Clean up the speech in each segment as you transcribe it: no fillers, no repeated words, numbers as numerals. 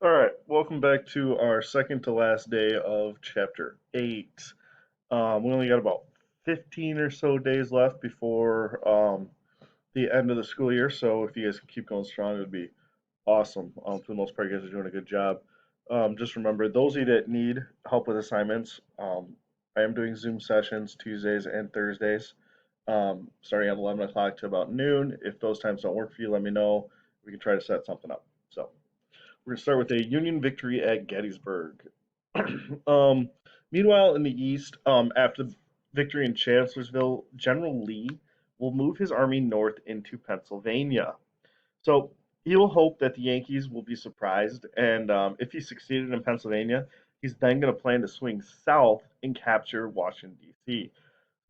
All right, welcome back to our second to last day of chapter 8. We only got about 15 or so days left before the end of the school year, so if you guys can keep going strong, it would be awesome. For the most part, you guys are doing a good job. Just remember, those of you that need help with assignments, I am doing Zoom sessions Tuesdays and Thursdays, starting at 11 o'clock to about noon. If those times don't work for you, let me know. We can try to set something up. So. We're going to start with a Union victory at Gettysburg. um, Meanwhile, in the east, after the victory in Chancellorsville, General Lee will move his army north into Pennsylvania. So he will hope that the Yankees will be surprised, and if he succeeded in Pennsylvania, he's then going to plan to swing south and capture Washington, D.C.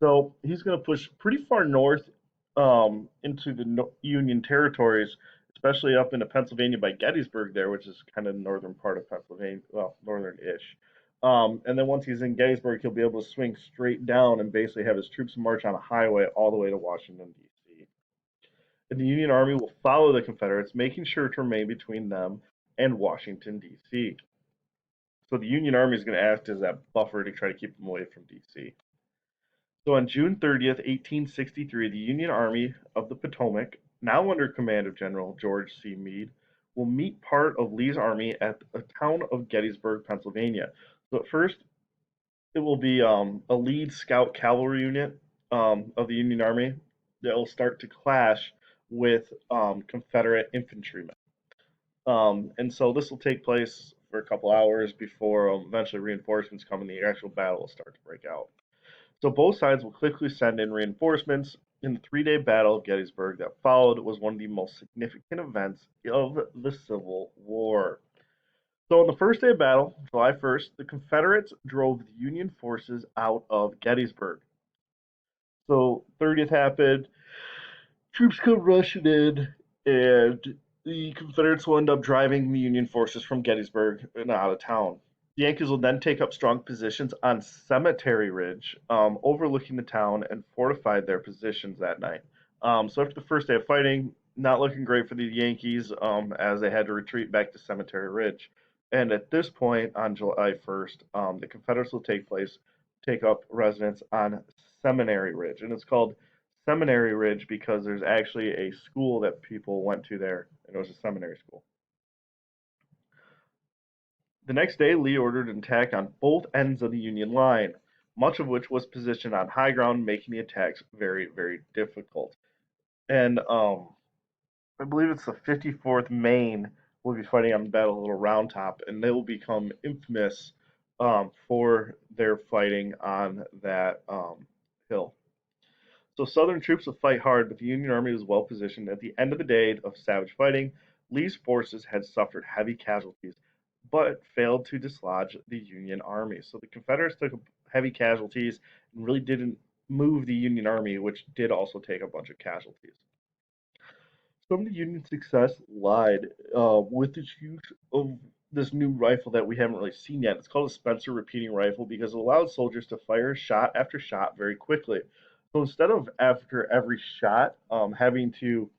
So he's going to push pretty far north into the Union territories, especially up into Pennsylvania by Gettysburg there, which is kind of the northern part of Pennsylvania, well, northern-ish. And then once he's in Gettysburg, he'll be able to swing straight down and basically have his troops march on a highway all the way to Washington, D.C. And the Union Army will follow the Confederates, making sure to remain between them and Washington, D.C. So the Union Army is going to act as that buffer to try to keep them away from D.C. So on June 30th, 1863, the Union Army of the Potomac, now under command of General George C. Meade, will meet part of Lee's army at the town of Gettysburg, Pennsylvania. So at first, it will be a lead scout cavalry unit of the Union Army that will start to clash with Confederate infantrymen. And so this will take place for a couple hours before eventually reinforcements come and the actual battle will start to break out. So both sides will quickly send in reinforcements. In the 3-day battle of Gettysburg that followed was one of the most significant events of the Civil War. So on the first day of battle, July 1st, the Confederates drove the Union forces out of Gettysburg. So 30th happened, troops come rushing in, and the Confederates will end up driving the Union forces from Gettysburg and out of town. The Yankees will then take up strong positions on Cemetery Ridge, overlooking the town, and fortified their positions that night. So after the first day of fighting, not looking great for the Yankees, as they had to retreat back to Cemetery Ridge. And at this point, on July 1st, the Confederates will take up residence on Seminary Ridge, and it's called Seminary Ridge because there's actually a school that people went to there, and it was a seminary school. The next day, Lee ordered an attack on both ends of the Union line, much of which was positioned on high ground, making the attacks very, very difficult. And I believe it's the 54th Maine will be fighting on the Battle of Little Round Top, and they will become infamous for their fighting on that hill. So Southern troops would fight hard, but the Union Army was well positioned. At the end of the day of savage fighting, Lee's forces had suffered heavy casualties, but failed to dislodge the Union Army. So the Confederates took heavy casualties and really didn't move the Union Army, which did also take a bunch of casualties. Some of the Union success lied with its use of this new rifle that we haven't really seen yet. It's called a Spencer repeating rifle because it allowed soldiers to fire shot after shot very quickly. So instead of after every shot having to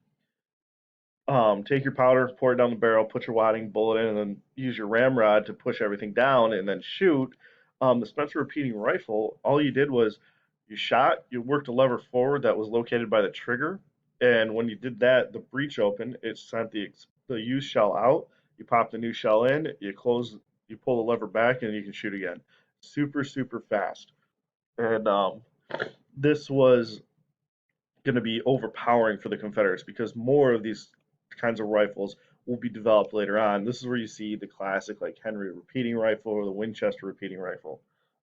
take your powder, pour it down the barrel, put your wadding bullet in, and then use your ramrod to push everything down and then shoot, the Spencer repeating rifle, all you did was you shot, you worked a lever forward that was located by the trigger, and when you did that, the breech opened, it sent the used shell out. You pop the new shell in, you pull the lever back, and you can shoot again. Super, super fast. And this was going to be overpowering for the Confederates because more of these kinds of rifles will be developed later on. This is where you see the classic like Henry repeating rifle or the Winchester repeating rifle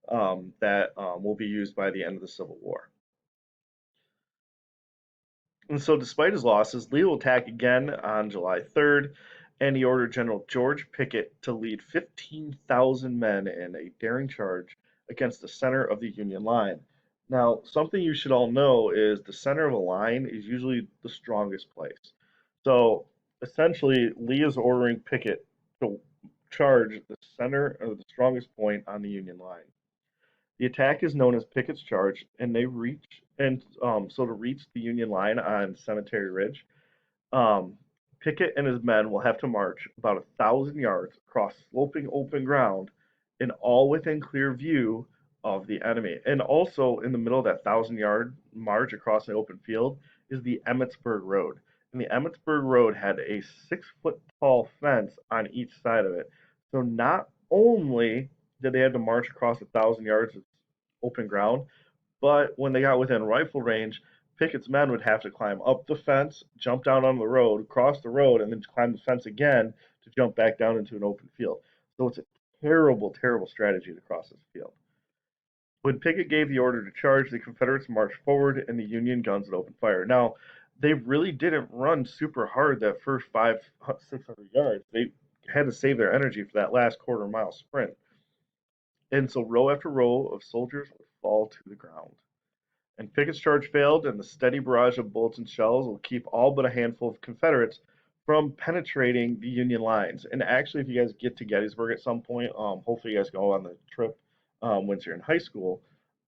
that will be used by the end of the Civil War. And so, despite his losses, Lee will attack again on July 3rd, and he ordered General George Pickett to lead 15,000 men in a daring charge against the center of the Union line. Now, something you should all know is the center of a line is usually the strongest place. So, essentially, Lee is ordering Pickett to charge the center or the strongest point on the Union line. The attack is known as Pickett's Charge, and so to reach the Union line on Cemetery Ridge, um, Pickett and his men will have to march about 1,000 yards across sloping open ground, and all within clear view of the enemy. And also in the middle of that 1,000 yard march across the open field is the Emmitsburg Road. And the Emmitsburg Road had a 6 foot tall fence on each side of it. So not only did they have to march across 1,000 yards of open ground, but when they got within rifle range, Pickett's men would have to climb up the fence, jump down on the road, cross the road, and then climb the fence again to jump back down into an open field. So it's a terrible, terrible strategy to cross this field. When Pickett gave the order to charge, the Confederates marched forward and the Union guns would open fire. Now, they really didn't run super hard that first 600 yards. They had to save their energy for that last quarter-mile sprint. And so row after row of soldiers would fall to the ground. And Pickett's charge failed, and the steady barrage of bullets and shells will keep all but a handful of Confederates from penetrating the Union lines. And actually, if you guys get to Gettysburg at some point, hopefully you guys go on the trip once you're in high school.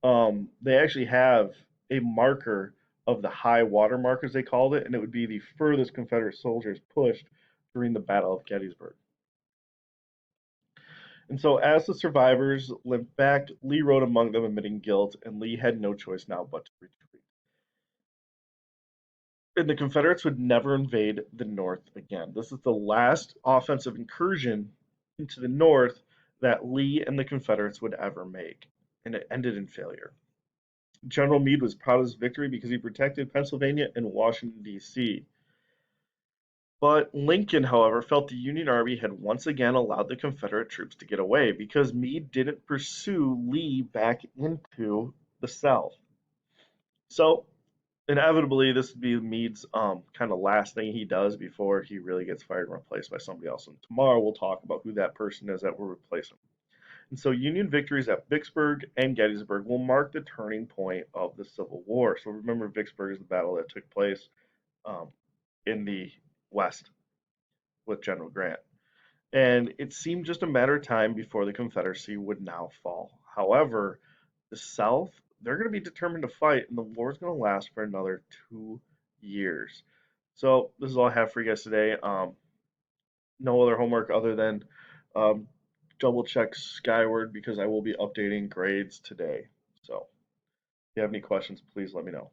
They actually have a marker of the high water mark, as they called it, and it would be the furthest Confederate soldiers pushed during the Battle of Gettysburg. And so, as the survivors limped back, Lee rode among them, admitting guilt, and Lee had no choice now but to retreat. And the Confederates would never invade the North again. This is the last offensive incursion into the North that Lee and the Confederates would ever make, and it ended in failure. General Meade was proud of his victory because he protected Pennsylvania and Washington, D.C. But Lincoln, however, felt the Union Army had once again allowed the Confederate troops to get away because Meade didn't pursue Lee back into the South. So inevitably, this would be Meade's kind of last thing he does before he really gets fired and replaced by somebody else. And tomorrow we'll talk about who that person is that will replace him. And so Union victories at Vicksburg and Gettysburg will mark the turning point of the Civil War. So remember, Vicksburg is the battle that took place um, in the West with General Grant. And it seemed just a matter of time before the Confederacy would now fall. However, the South, they're going to be determined to fight, and the war is going to last for another 2 years. So this is all I have for you guys today. No other homework other than um, double check Skyward because I will be updating grades today. So if you have any questions, please let me know.